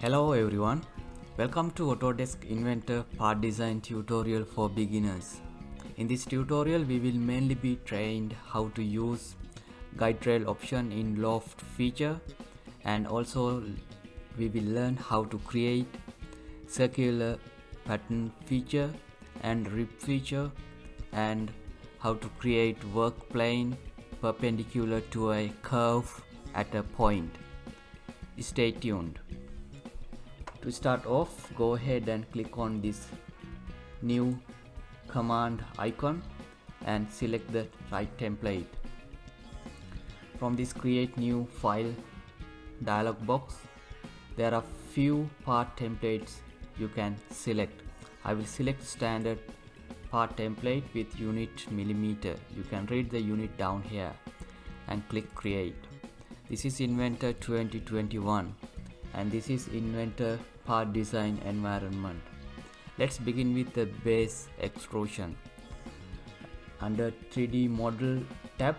Hello everyone, welcome to Autodesk Inventor part design tutorial for beginners. In this tutorial we will mainly be trained how to use guide rail option in Loft Feature, and also we will learn how to create circular pattern feature and Ripp feature, and how to create work plane perpendicular to a curve at a point. Stay tuned. To start off, go ahead and click on this new command icon and select the right template. From this create new file dialog box, there are few part templates you can select. I will select standard part template with unit millimeter. You can read the unit down here and click create. This is Inventor 2021 and this is Inventor part design environment. Let's begin with the base extrusion. Under 3D model tab,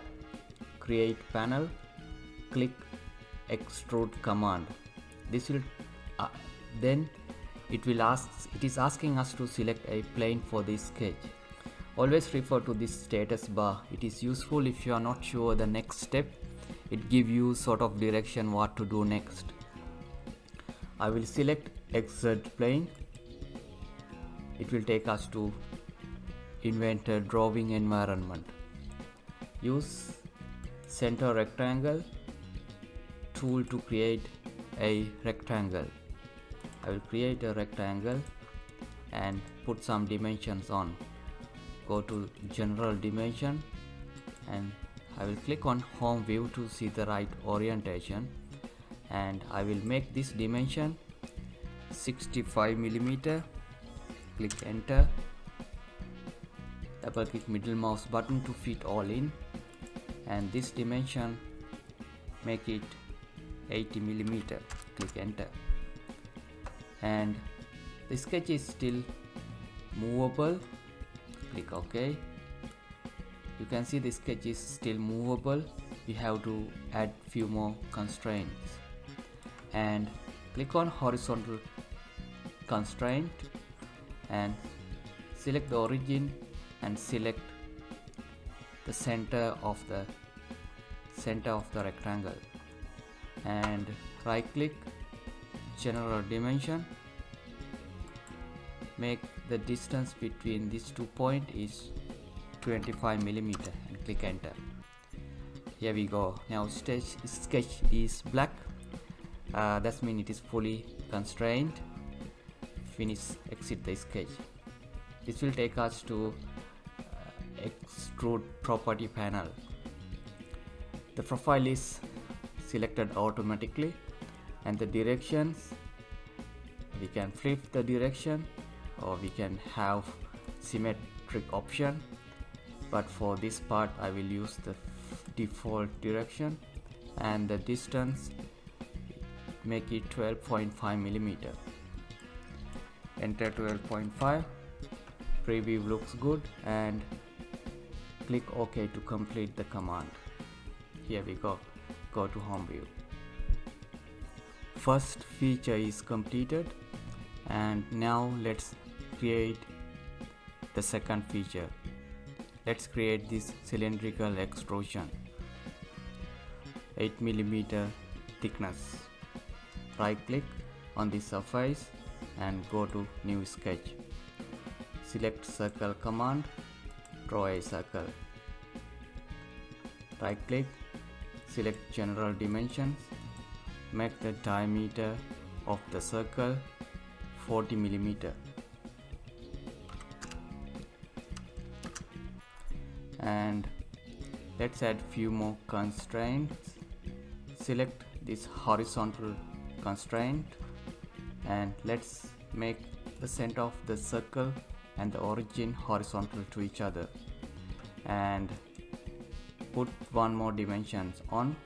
create panel, click Extrude Command. This will then it is asking us to select a plane for this sketch. Always refer to this status bar. It is useful if you are not sure the next step. It gives you sort of direction what to do next. I will select Extrude plane. It will take us to Inventor drawing environment. Use center rectangle tool to create a rectangle. I will create a rectangle and put some dimensions on. Go to general dimension and I will click on home view to see the right orientation, and I will make this dimension 65 millimeter. Click enter, double click middle mouse button to fit all in, and this dimension make it 80 millimeter. Click enter, and the sketch is still movable. Click OK. You can see the sketch is still movable. We have to add few more constraints, and click on horizontal constraint and select the origin and select the center of the rectangle, and right click general dimension, make the distance between these 2 points is 25 millimeter and click enter. Here we go. Now sketch is black. That means it is fully constrained. Finish, exit the sketch. This will take us to extrude property panel. The profile is selected automatically, and the directions, we can flip the direction or we can have symmetric option, but for this part I will use the default direction, and the distance make it 12.5 millimeter. Enter 12.5. Preview looks good, and click OK to complete the command. Here we go. Go to home view. First feature is completed, and now let's create the second feature. Let's create this cylindrical extrusion, 8 millimeter thickness. Right click on the surface and go to new sketch. Select circle command, draw a circle. Right click, select general dimensions, make the diameter of the circle 40 millimeter. And let's add few more constraints. Select this horizontal constraint, and let's make the center of the circle and the origin horizontal to each other, and put one more dimensions on.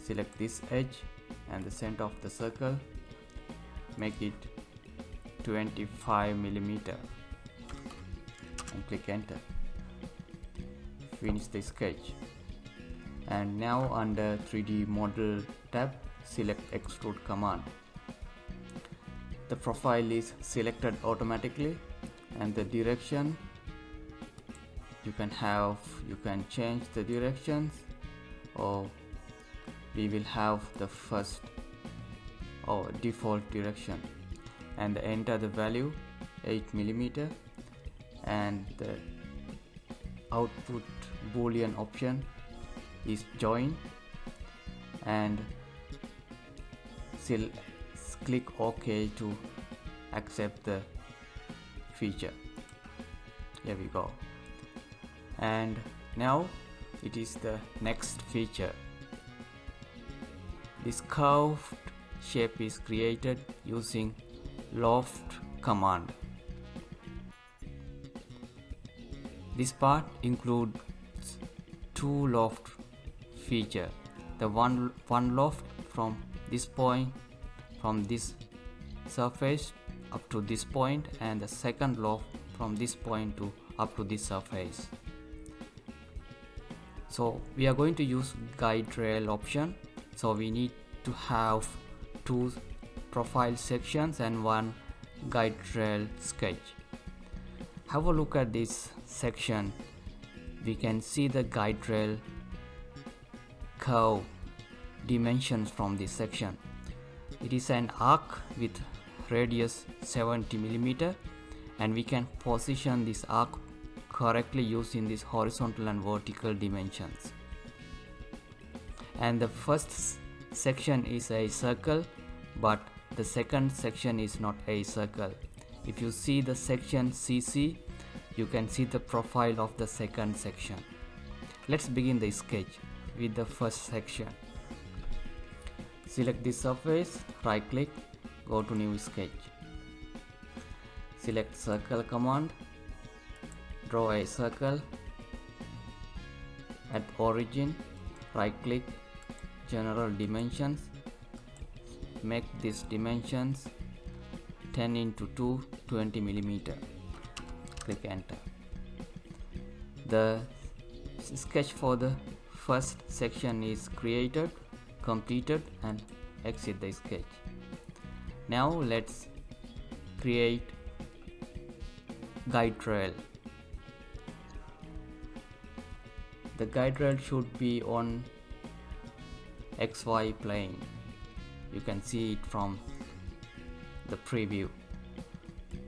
Select this edge and the center of the circle, make it 25 millimeter and click enter. Finish the sketch, and now under 3D model tab, select Extrude Command. the profile is selected automatically, and the direction you can change the directions, or we will have the first or default direction, and enter the value 8 mm, and the output boolean option is join, and click OK to accept the feature. Here we go. And now it is the next feature. This curved shape is created using Loft Command. This part includes two loft feature. The one loft from this point, from this surface up to this point, and the second loft from this point to up to this surface. So we are going to use guide rail option, so we need to have two profile sections and one guide rail sketch. Have a look at this section. We can see the guide rail curve dimensions from this section. It is an arc with radius 70 mm, and we can position this arc correctly using these horizontal and vertical dimensions. And the first section is a circle, but the second section is not a circle. If you see the section CC, you can see the profile of the second section. Let's begin the sketch with the first section. Select this surface, right click, go to new sketch. Select circle command, draw a circle at origin, right click, general dimensions, make these dimensions 10 into 2, 20 mm. Click enter. The sketch for the first section is created, completed, and exit the sketch. Now let's create guide rail. The guide rail should be on XY plane. You can see it from the preview.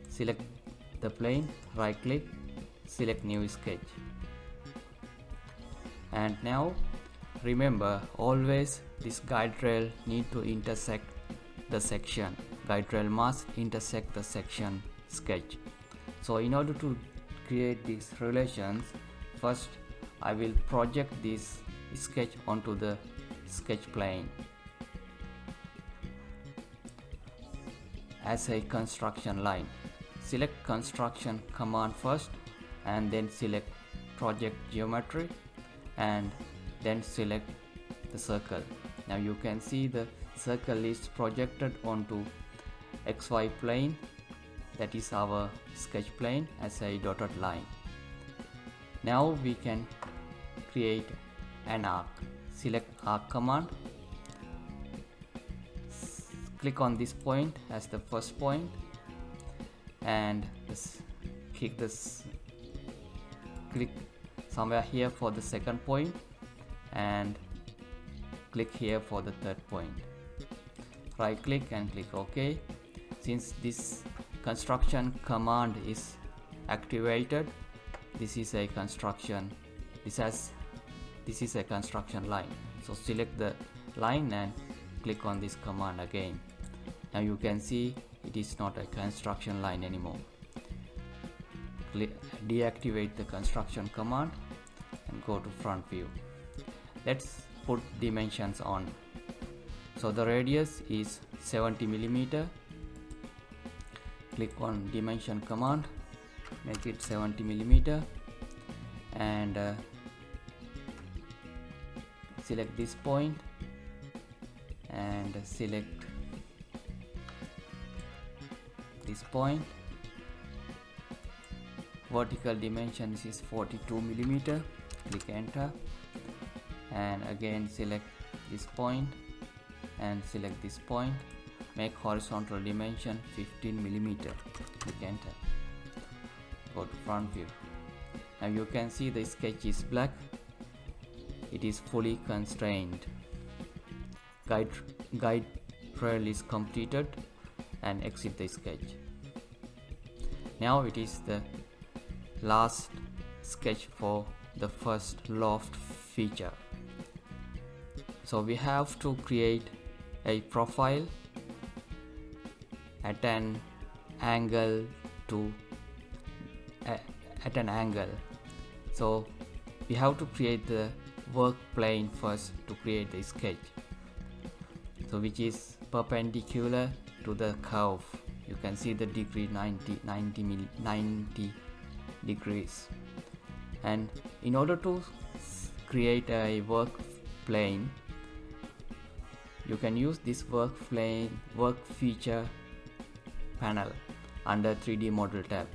Select the plane, right click, select new sketch. And now remember, always this guide rail need to intersect the section. Guide rail must intersect the section sketch. So in order to create these relations, first I will project this sketch onto the sketch plane as a construction line. Select construction command first, and then select project geometry, and then select the circle. Now you can see the circle is projected onto XY plane, that is our sketch plane, as a dotted line. Now we can create an arc. Select arc command, click on this point as the first point, and click somewhere here for the second point, and click here for the third point. Right click and click OK. Since this construction command is activated, this is a construction line. So select the line and click on this command again. Now you can see it is not a construction line anymore. Deactivate the construction command and go to front view. Let's put dimensions on. So the radius is 70 mm. Click on dimension command, make it 70 mm, and select this point and select this point. Vertical dimensions is 42 mm. Click enter, and again select this point and select this point make horizontal dimension 15 millimeter. Click enter. Go to front view. Now you can see the sketch is black. It is fully constrained. Guide trail is completed, and exit the sketch. Now it is the last sketch for the first loft feature. So we have to create a profile at an angle so we have to create the work plane first to create the sketch, so which is perpendicular to the curve. You can see the degree 90 degrees, and in order to create a work plane, you can use this work feature panel under 3D model tab.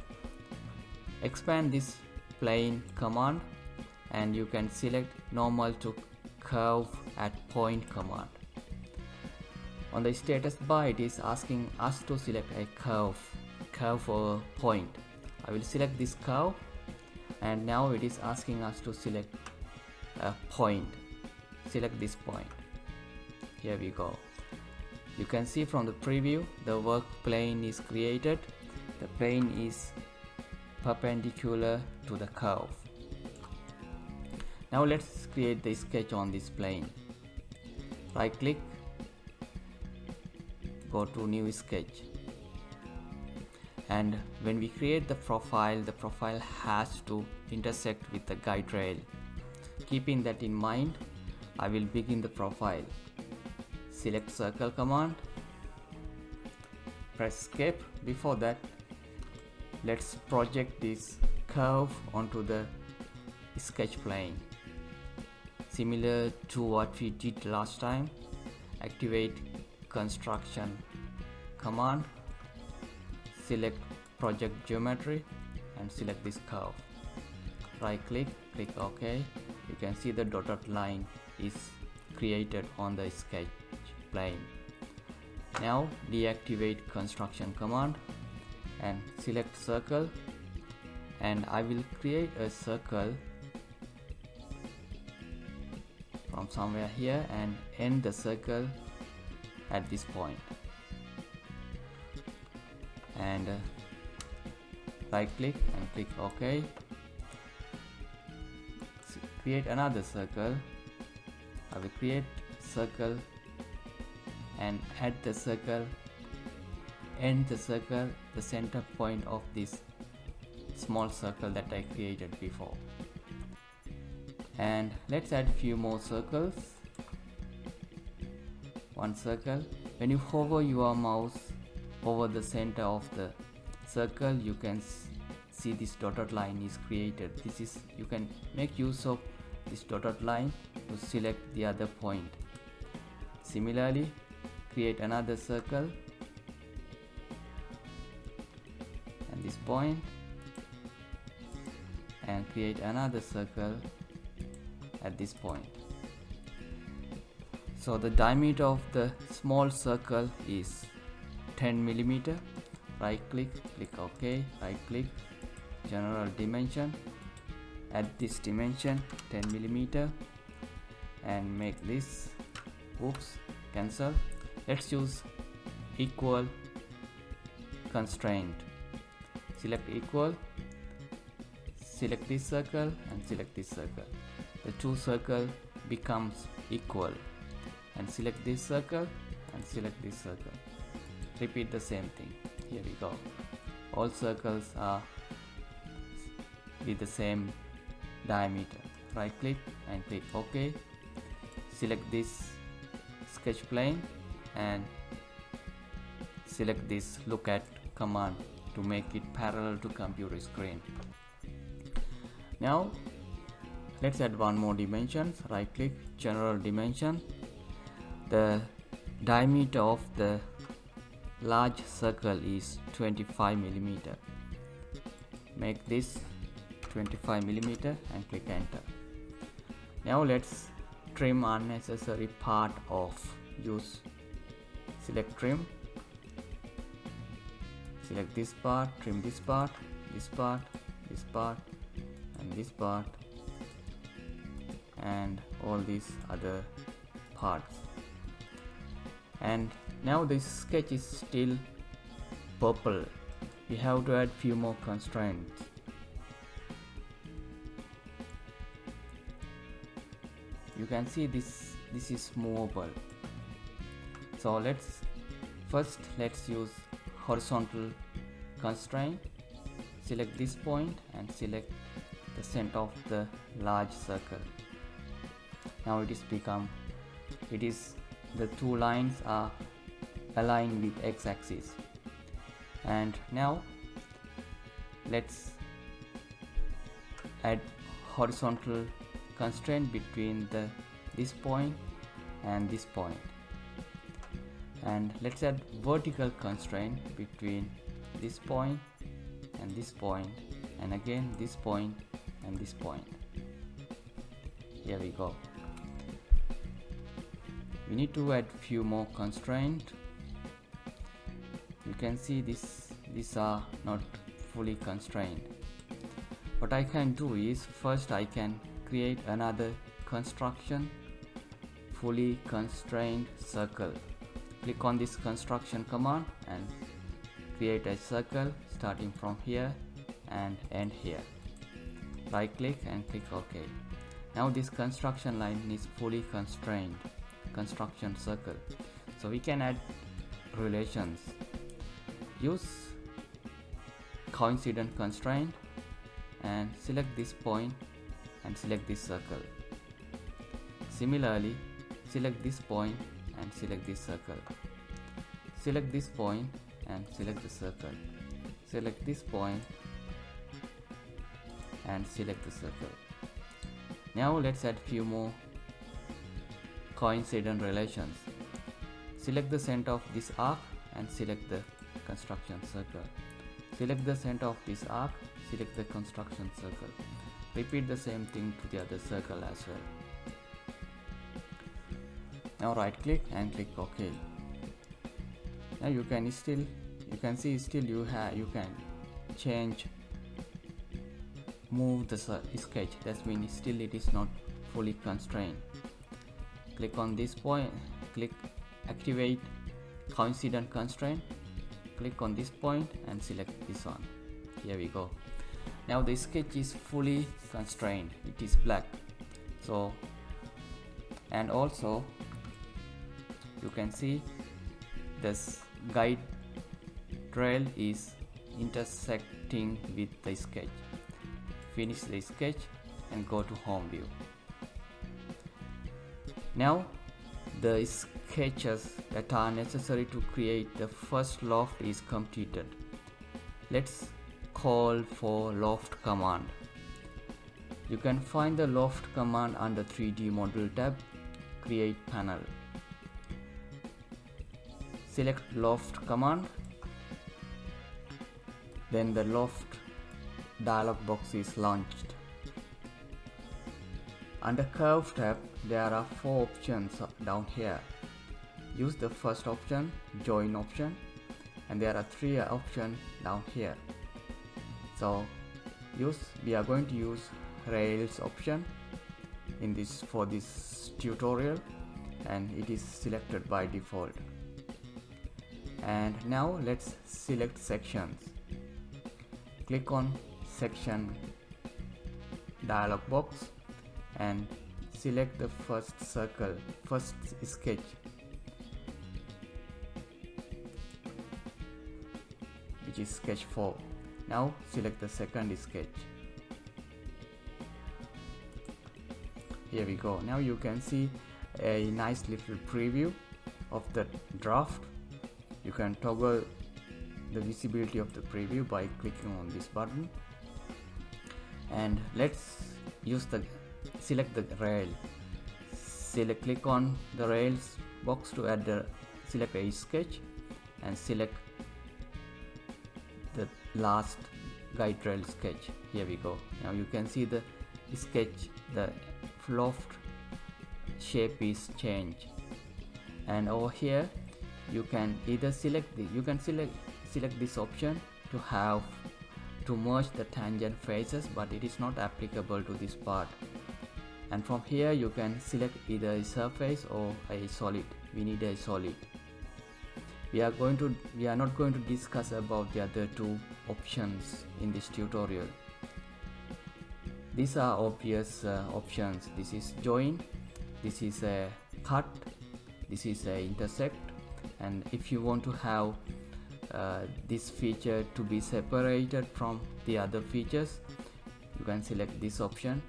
Expand this plane command, and you can select normal to curve at point command. On the status bar, it is asking us to select a curve or point. I will select this curve, and now it is asking us to select a point. Select this point. Here we go. You can see from the preview the work plane is created. The plane is perpendicular to the curve. Now let's create the sketch on this plane. Right click, go to new sketch, and when we create the profile has to intersect with the guide rail. Keeping that in mind, I will begin the profile. Select circle command, press escape. Before that, let's project this curve onto the sketch plane. Similar to what we did last time, activate construction command, select project geometry, and select this curve. Right click, click OK. You can see the dotted line is created on the sketch plane. Now deactivate construction command and select circle, and I will create a circle from somewhere here and end the circle at this point. And right click and click OK. Create another circle. I will create circle and add the circle, end the circle, the center point of this small circle that I created before. And let's add few more circles. One circle. When you hover your mouse over the center of the circle, you can see this dotted line is created. You can make use of this dotted line to select the other point. Similarly, create another circle and this point, and create another circle at this point. So the diameter of the small circle is 10 millimeter. Right click, click OK. Right click, general dimension, add this dimension 10 millimeter, and make this, cancel. Let's use equal constraint. Select equal, select this circle and select this circle. The two circle becomes equal, and select this circle and select this circle. Repeat the same thing. Here we go. All circles are with the same diameter. Right click and click OK. Select this sketch plane and select this look at command to make it parallel to computer screen. Now let's add one more dimension. Right click, general dimension. The diameter of the large circle is 25 millimeter. Make this 25 millimeter and click enter. Now let's trim unnecessary part off. select trim, select this part, trim this part, this part, this part, and this part, and all these other parts. And now this sketch is still purple. We have to add few more constraints. You can see this is movable. So let's use horizontal constraint. Select this point and select the center of the large circle. Now the two lines are aligned with x-axis. And now let's add horizontal constraint between this point and this point, and let's add vertical constraint between this point and this point, and again this point and this point. Here we go. We need to add few more constraints. You can see these are not fully constrained. What I can do is, first I can create another construction, fully constrained circle. Click on this construction command and create a circle starting from here and end here. Right click and click OK. Now this construction line is fully constrained construction circle. So we can add relations. Use coincident constraint and select this point and select this circle. Similarly, select this point and select this circle. Select this point and select the circle. Select this point and select the circle. Now let's add few more coincident relations. Select the center of this arc and select the construction circle. Select the center of this arc, select the construction circle. Repeat the same thing to the other circle as well. Now right click and click OK. Now you can see you can move the sketch. That means still it is not fully constrained. Click on this point, click activate coincident constraint. Click on this point and select this one. Here we go. Now the sketch is fully constrained. It is black. So, and also you can see this guide rail is intersecting with the sketch. Finish the sketch and go to home view. Now the sketches that are necessary to create the first loft is completed. Let's call for Loft Command. You can find the Loft Command under 3D Model tab, Create Panel. Select Loft Command. Then the Loft dialog box is launched. Under Curve tab, there are 4 options down here. Use the first option, Join option, and there are 3 options down here. So we are going to use Rails option for this tutorial, and it is selected by default. And now let's select sections. Click on section dialog box and select the first sketch. Which is sketch 4. Now select the second sketch. Here we go. Now you can see a nice little preview of the draft. You can toggle the visibility of the preview by clicking on this button. And let's select the rail. Click on the rails box to select a sketch and select the last guide rail sketch. Here we go. Now you can see the sketch, the loft shape is changed, and over here you can either select this option to merge the tangent faces, but it is not applicable to this part. And from here you can select either a surface or a solid. We need a solid. We are not going to discuss about the other two options in this tutorial. These are obvious options. This is join, this is a cut, this is a intersect. And if you want to have this feature to be separated from the other features, you can select this option.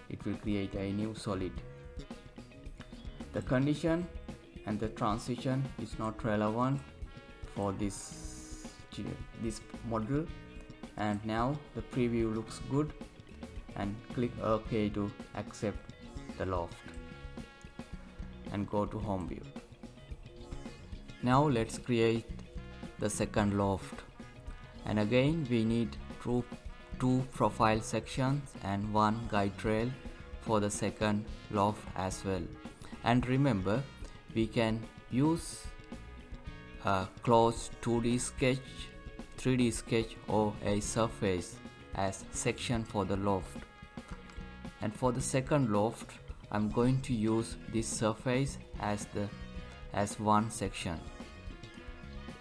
It will create a new solid. The condition and the transition is not relevant for this model. And now the preview looks good, and click OK to accept the loft and go to home view. Now let's create the second loft, and again we need two profile sections and one guide rail for the second loft as well. And remember, we can use a closed 2D sketch, 3D sketch, or a surface as section for the loft. And for the second loft, I'm going to use this surface as one section.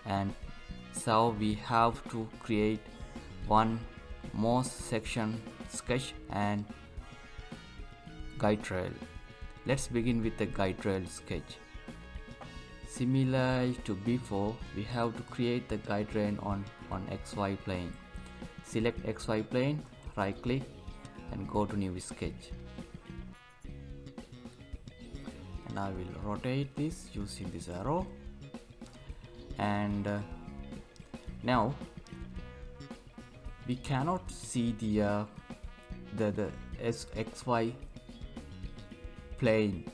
And so we have to create one more section sketch and guide rail. Let's begin with the guide rail sketch. Similar to before, we have to create the guide rail on XY plane. Select XY plane, right click and go to new sketch. And I will rotate this using this arrow. And now we cannot see the XY plane.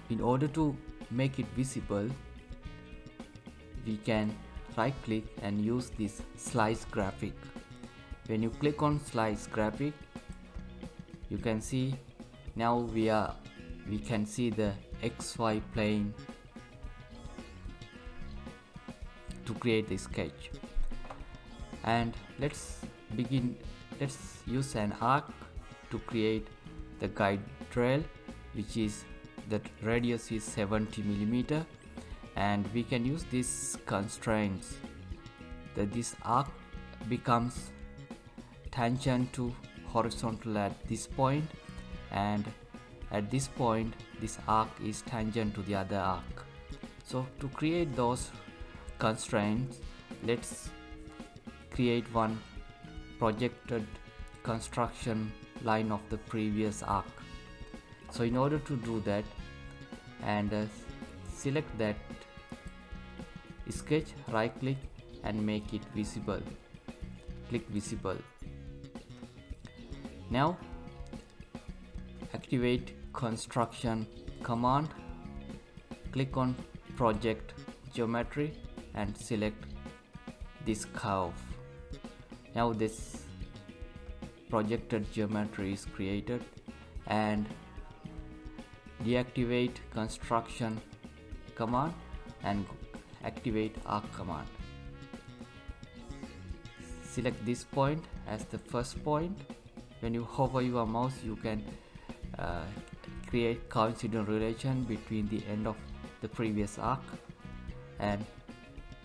In order to make it visible, we can right click and use this slice graphic. When you click on slice graphic, you can see now we can see the XY plane to create the sketch. And let's use an arc to create the guide rail, which is the radius is 70 mm, and we can use these constraints that this arc becomes tangent to horizontal at this point, and at this point this arc is tangent to the other arc. So to create those constraints, let's create one projected construction line of the previous arc. So in order to do that, and select that sketch, right click and make it visible. Click visible. Now activate construction command, click on project geometry and select this curve. Now this projected geometry is created, and deactivate construction command and activate arc command. Select this point as the first point. When you hover your mouse, you can create coincident relation between the end of the previous arc, and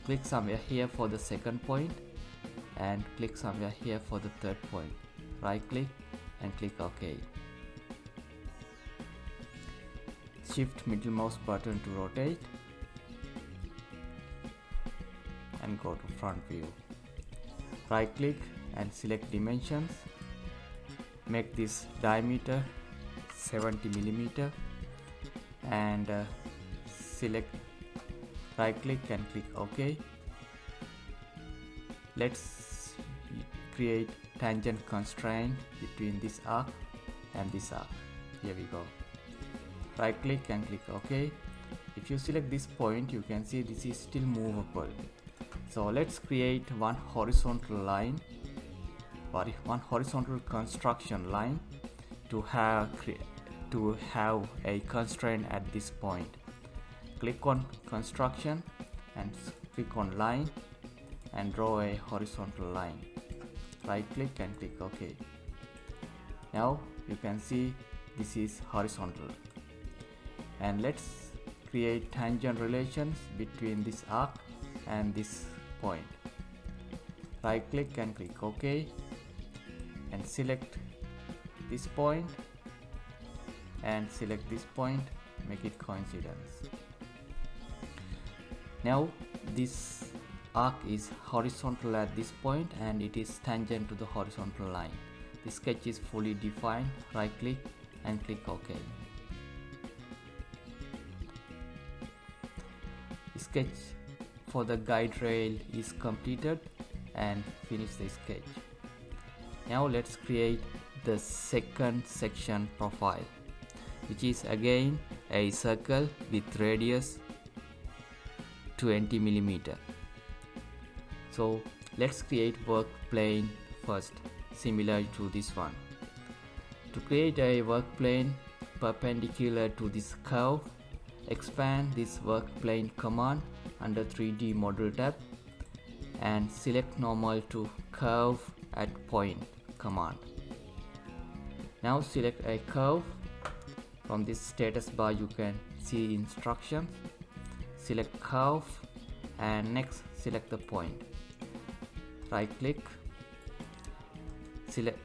click somewhere here for the second point and click somewhere here for the third point. Right click and click OK. Shift middle mouse button to rotate and go to front view. Right click and select dimensions. Make this diameter 70 mm and select, right click and click OK. Let's create tangent constraint between this arc and this arc. Here we go. Right click and click OK. If you select this point, you can see this is still movable. So let's create one horizontal line, one horizontal construction line to have a constraint at this point. click on construction and click on line and draw a horizontal line. Right click and click OK. Now you can see this is horizontal, and let's create tangent relations between this arc and this point. Right click and click OK and select this point and select this point, make it coincidence. Now this arc is horizontal at this point and it is tangent to the horizontal line. The sketch is fully defined. Right click and click OK. The sketch for the guide rail is completed and finish the sketch. Now let's create the second section profile, which is again a circle with radius 20 mm. So let's create work plane first, similar to this one. To create a work plane perpendicular to this curve, expand this work plane command under 3D model tab and select normal to curve at point command. Now select a curve. From this status bar you can see instructions. Select curve and next select the point. Right click, select,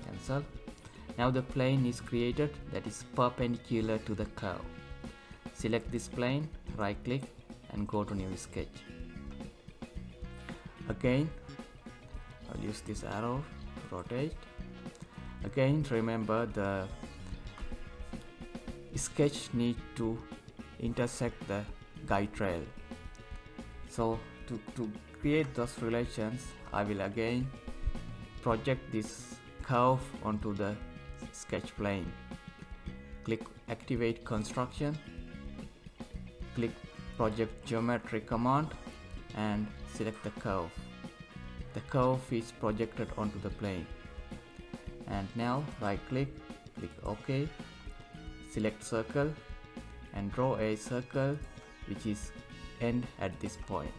cancel. Now the plane is created that is perpendicular to the curve. Select this plane, right click and go to new sketch. Again I'll use this arrow to rotate. Again remember the sketch need to intersect the guide rail. So to create those relations, I will again project this curve onto the sketch plane. Click activate construction, click project geometry command and select the curve. The curve is projected onto the plane. And now right click, click OK, select circle and draw a circle which is end at this point.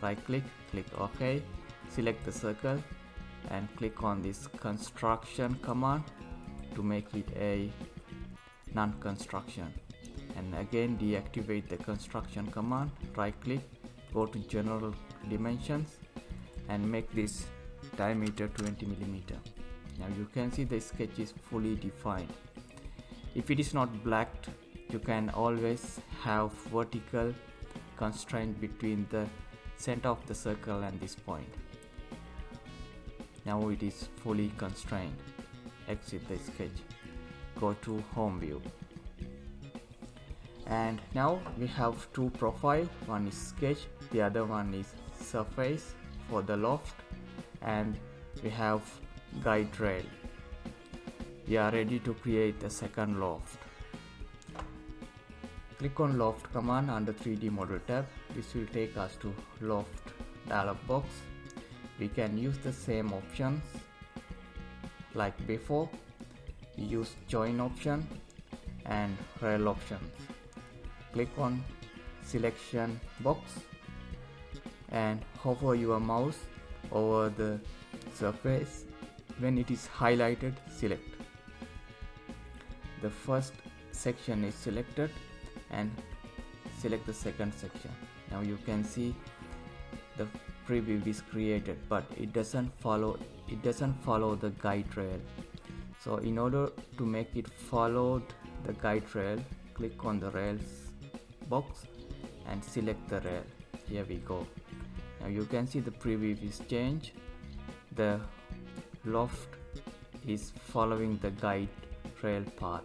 Right click, click OK, select the circle and click on this construction command to make it a non-construction, and again deactivate the construction command. Right click, go to general dimensions and make this diameter 20 mm. Now you can see the sketch is fully defined. If it is not blacked, you can always have vertical constraint between the center of the circle and this point. Now it is fully constrained. Exit the sketch, go to home view, and now we have two profiles. One is sketch, the other one is surface for the loft, and we have guide rail. We are ready to create the second loft. Click on Loft command under 3D model tab. This will take us to Loft dialog box. We can use the same options like before. We use join option and rail options. Click on selection box and hover your mouse over the surface. When it is highlighted, select. The first section is selected and select the second section. Now you can see the preview is created, but it doesn't follow the guide rail. So in order to make it follow the guide rail, click on the rails box and select the rail. Here we go. Now you can see the preview is changed. The loft is following the guide rail path,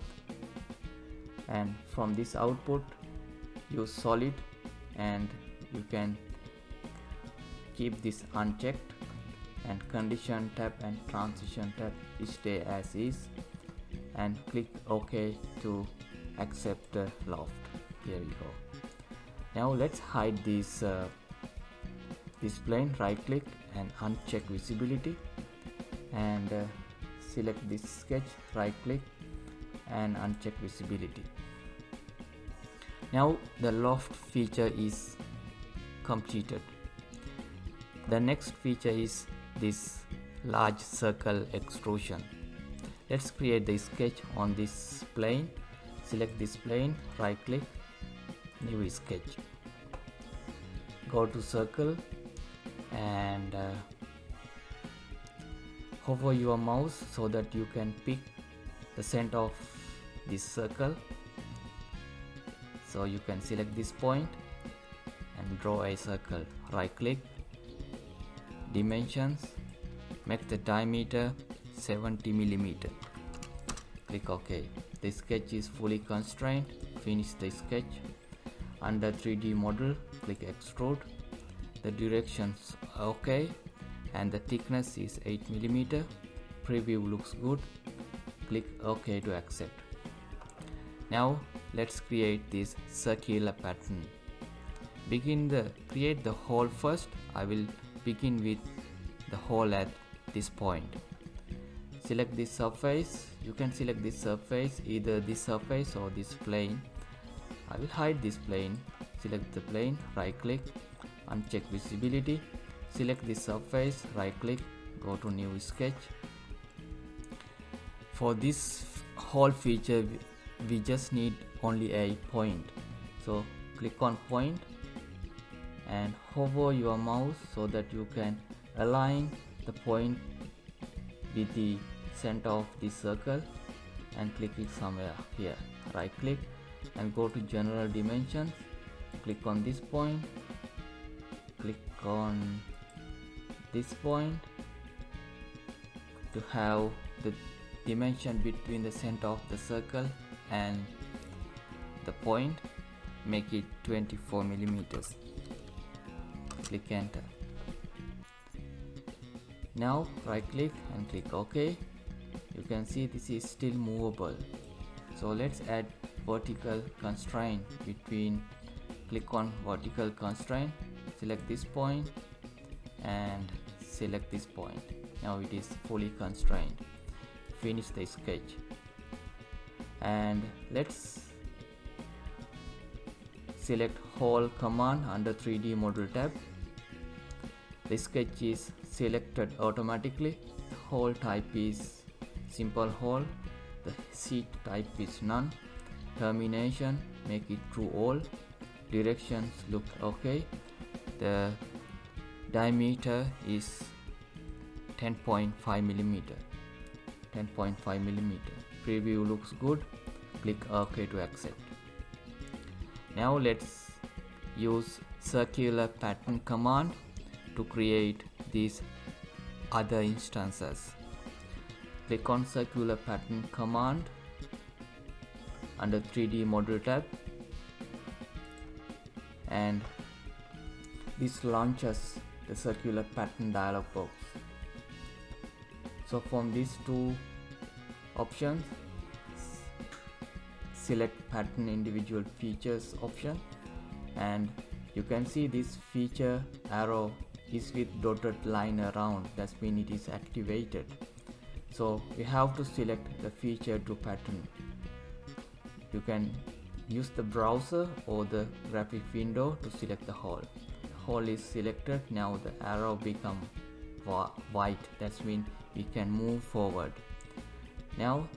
and from this output use solid, and you can keep this unchecked, and condition tab and transition tab stay as is, and click OK to accept the loft. Here we go. Now let's hide this plane. Right click and uncheck visibility and select this sketch. Right click, and uncheck visibility. Now the loft feature is completed. The next feature is this large circle extrusion. Let's create the sketch on this plane. Select this plane, right click, new sketch. Go to circle and hover your mouse so that you can pick the center of this circle. So you can select this point and draw a circle. Right click, dimensions, make the diameter 70 mm. Click OK. The sketch is fully constrained. Finish the sketch. Under 3D model, click extrude. The directions are OK and the thickness is 8 mm. Preview looks good. Click OK to accept. Now let's create this circular pattern. Create the hole first. I will begin with the hole at this point. Select this surface. You can select this surface, either this surface or this plane. I will hide this plane. Select the plane, right click, uncheck visibility. Select this surface, right click, go to new sketch. For this hole feature we just need only a point. So click on point and hover your mouse so that you can align the point with the center of this circle and click it somewhere here. Right click and go to general dimensions. Click on this point, click on this point to have the dimension between the center of the circle and the point. Make it 24 mm. Click enter. Now right click and click OK. You can see this is still movable. So let's add vertical constraint between. Click on vertical constraint, select this point and select this point. Now it is fully constrained. Finish the sketch and let's select hole command under 3D model tab. The sketch is selected automatically. The hole type is simple hole. The sheet type is none. Termination, make it true all. Directions look okay. The diameter is 10.5 mm. 10.5 mm. Preview looks good. Click OK to accept. Now let's use circular pattern command to create these other instances. Click on circular pattern command under 3D model tab and this launches the circular pattern dialog box. So from these two options, select pattern individual features option and you can see this feature arrow is with dotted line around. That means it is activated. So we have to select the feature to pattern. You can use the browser or the graphic window to select the hole. The hole is selected. Now the arrow become white. That means we can move forward. Now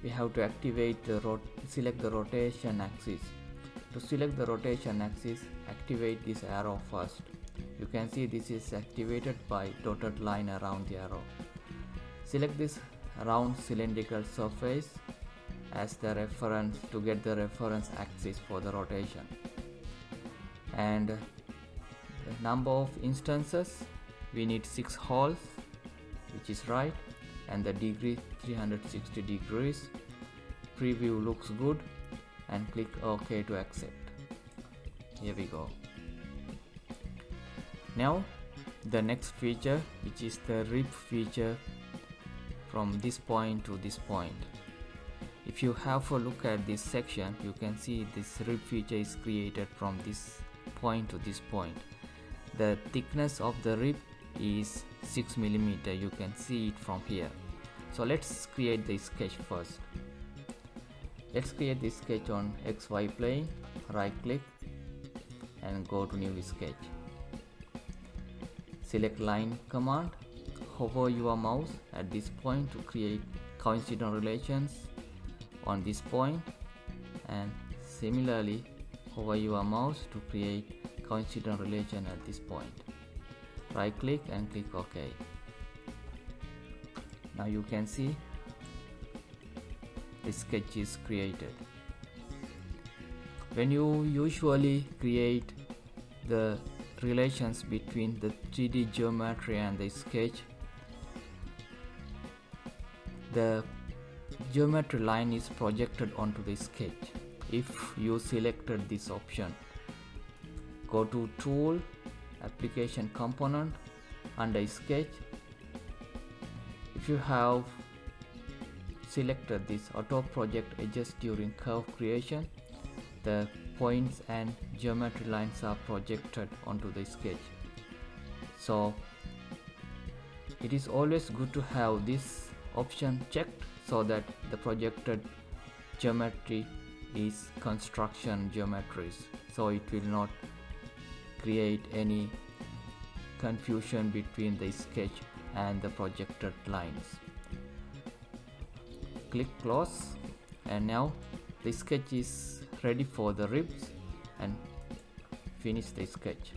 we have to activate the select the rotation axis. To select the rotation axis, activate this arrow first. You can see this is activated by dotted line around the arrow. Select this round cylindrical surface as the reference to get the reference axis for the rotation. And the number of instances, we need 6 holes, which is right, and the degree 360 degrees. Preview looks good and click OK to accept. Here we go. Now the next feature, which is the Ripp feature from this point to this point. If you have a look at this section, you can see this Ripp feature is created from this point to this point. The thickness of the rib is 6 mm. You can see it from here. So let's create the sketch first. Let's create this sketch on XY plane. Right click and go to new sketch. Select line command. Hover your mouse at this point to create coincident relations on this point, and similarly hover your mouse to create coincident relation at this point. Right click and click OK. Now you can see the sketch is created. When you usually create the relations between the 3D geometry and the sketch, the geometry line is projected onto the sketch. If you selected this option, go to Tool, Application Component, under Sketch. If you have selected this Auto Project Edges during curve creation, the points and geometry lines are projected onto the sketch. So it is always good to have this option checked so that the projected geometry is construction geometries, so it will not create any confusion between the sketch and the projected lines. Click close, and now the sketch is ready for the ribs, and finish the sketch.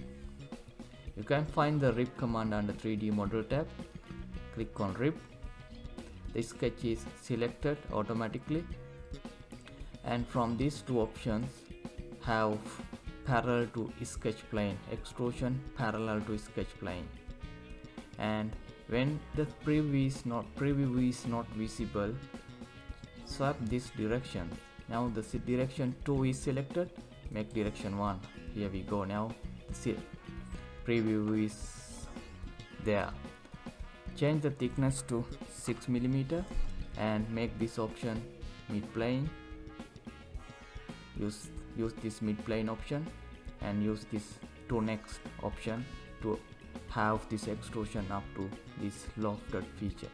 You can find the Ripp command under 3D model tab. Click on Ripp. The sketch is selected automatically, and from these two options have parallel to sketch plane, extrusion parallel to sketch plane, and when the preview is not visible, swap this direction. Now the direction 2 is selected, make direction 1. Here we go. Now the preview is there. Change the thickness to 6 mm and make this option mid plane. Use this mid plane option and use this to next option to have this extrusion up to this lofted feature.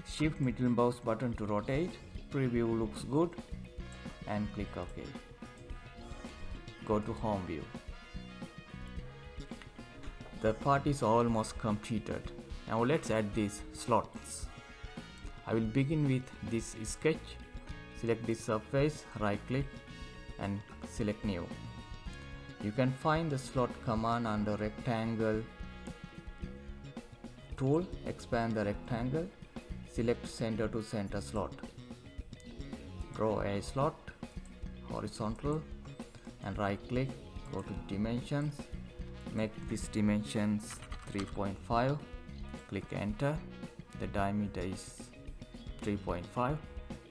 Shift middle mouse button to rotate. Preview looks good, and click OK. Go to home view. The part is almost completed. Now let's add these slots. I will begin with this sketch. Select this surface, right click and select new. You can find the slot command under rectangle tool. Expand the rectangle, select center to center slot. Draw a slot horizontal and right click, go to dimensions, make this dimensions 3.5, click enter. The diameter is 3.5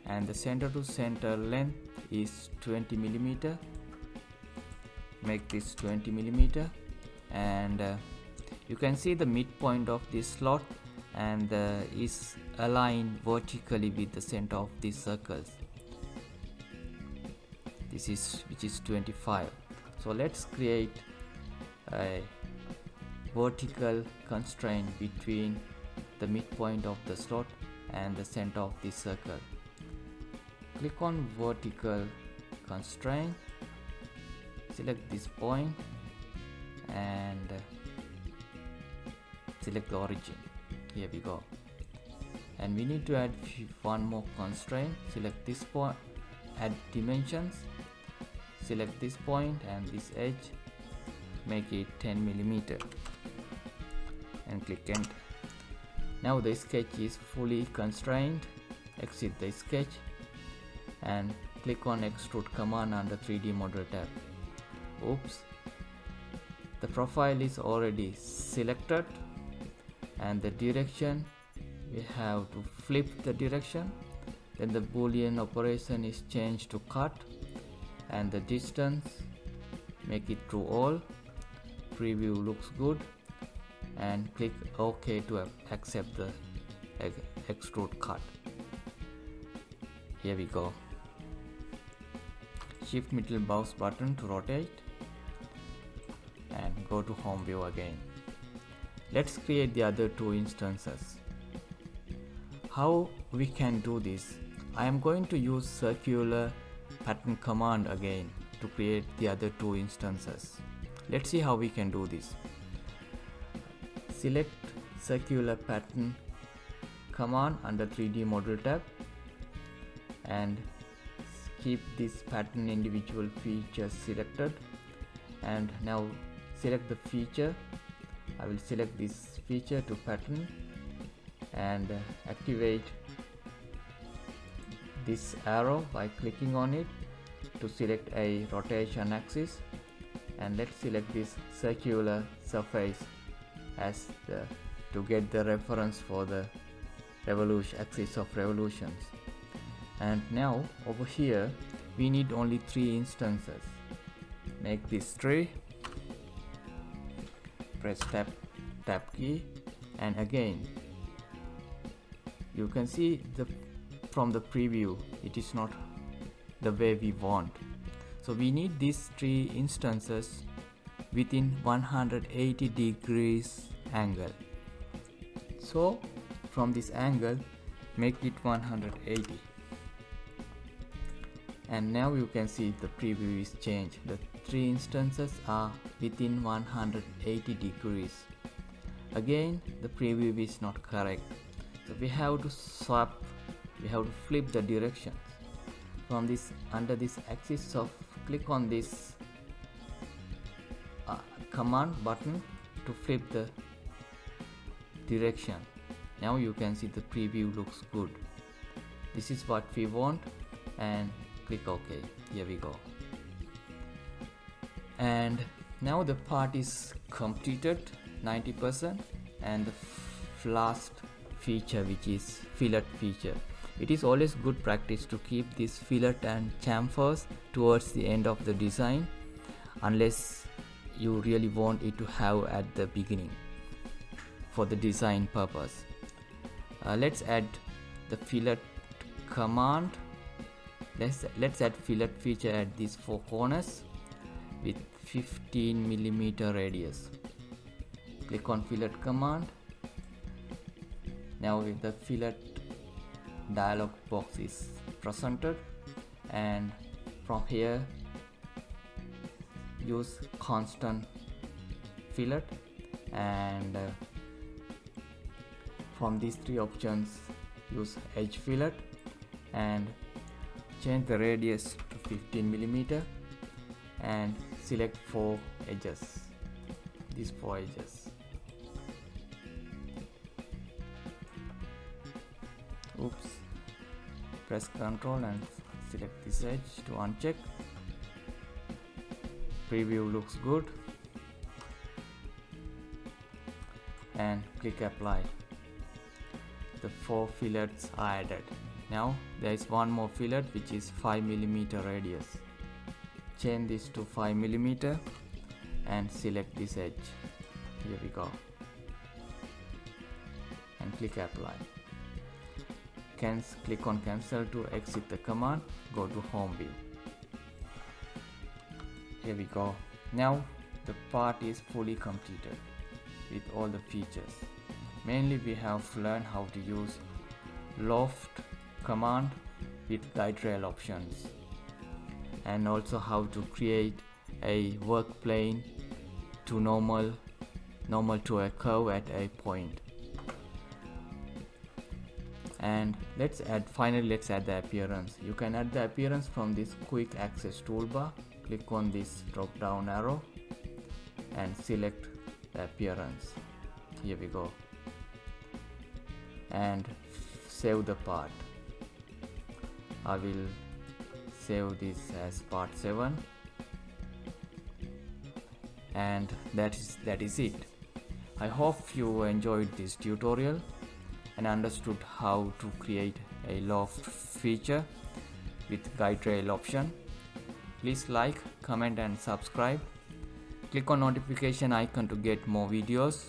and the center to center length is 20 mm. Make this 20 mm, and you can see the midpoint of this slot and is aligned vertically with the center of these circles. This is which is 25. So let's create a vertical constraint between the midpoint of the slot and the center of the circle. Click on vertical constraint, select this point and select the origin. Here we go, and we need to add one more constraint. Select this point, add dimensions, select this point and this edge, make it 10 mm and click enter. Now the sketch is fully constrained. Exit the sketch and click on Extrude Command under 3D Model tab. Oops, the profile is already selected, and the direction we have to flip the direction. Then the Boolean operation is changed to cut, and the distance make it to all. Preview looks good, and click OK to accept the extrude cut. Here we go. Shift middle mouse button to rotate and go to home view again. Let's create the other two instances. How we can do this? I am going to use circular pattern command again to create the other two instances. Let's see how we can do this. Select circular pattern command under 3D model tab and keep this pattern individual features selected, and now select the feature. I will select this feature to pattern and activate this arrow by clicking on it to select a rotation axis, and let's select this circular surface as to get the reference for the axis of revolutions. And now over here we need only 3 instances. Make this 3, press tab key, and again you can see from the preview it is not the way we want, so we need these 3 instances within 180 degrees angle. So from this angle make it 180, and now you can see the preview is changed. The 3 instances are within 180 degrees. Again the preview is not correct, so we have to swap, we have to flip the directions. From this, under this axis of, click on this command button to flip the direction. Now you can see the preview looks good. This is what we want, and click OK. Here we go. And now the part is completed 90%, and the last feature, which is fillet feature. It is always good practice to keep this fillet and chamfers towards the end of the design, unless you really want it to have at the beginning for the design purpose. Let's add the fillet command. Let's add fillet feature at these 4 corners with 15mm radius. Click on fillet command. Now with the fillet dialog box is presented, and from here use constant fillet, and from these 3 options use edge fillet and change the radius to 15mm and select 4 edges, these 4 edges. Oops. Press Ctrl and select this edge to uncheck. Preview looks good, and click apply. The 4 fillets are added. Now there is one more fillet which is 5mm radius. Change this to 5mm and select this edge. Here we go, and click apply. Click on cancel to exit the command. Go to home view. Here we go. Now the part is fully completed with all the features. Mainly we have learned how to use Loft command with guide rail options, and also how to create a work plane to normal to a curve at a point. And finally let's add the appearance. You can add the appearance from this quick access toolbar. Click on this drop down arrow and select the appearance. Here we go, and save the part. I will save this as part 7, and that is it. I hope you enjoyed this tutorial and understood how to create a loft feature with guide rail option. Please like, comment and subscribe. Click on notification icon to get more videos.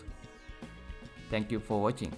Thank you for watching.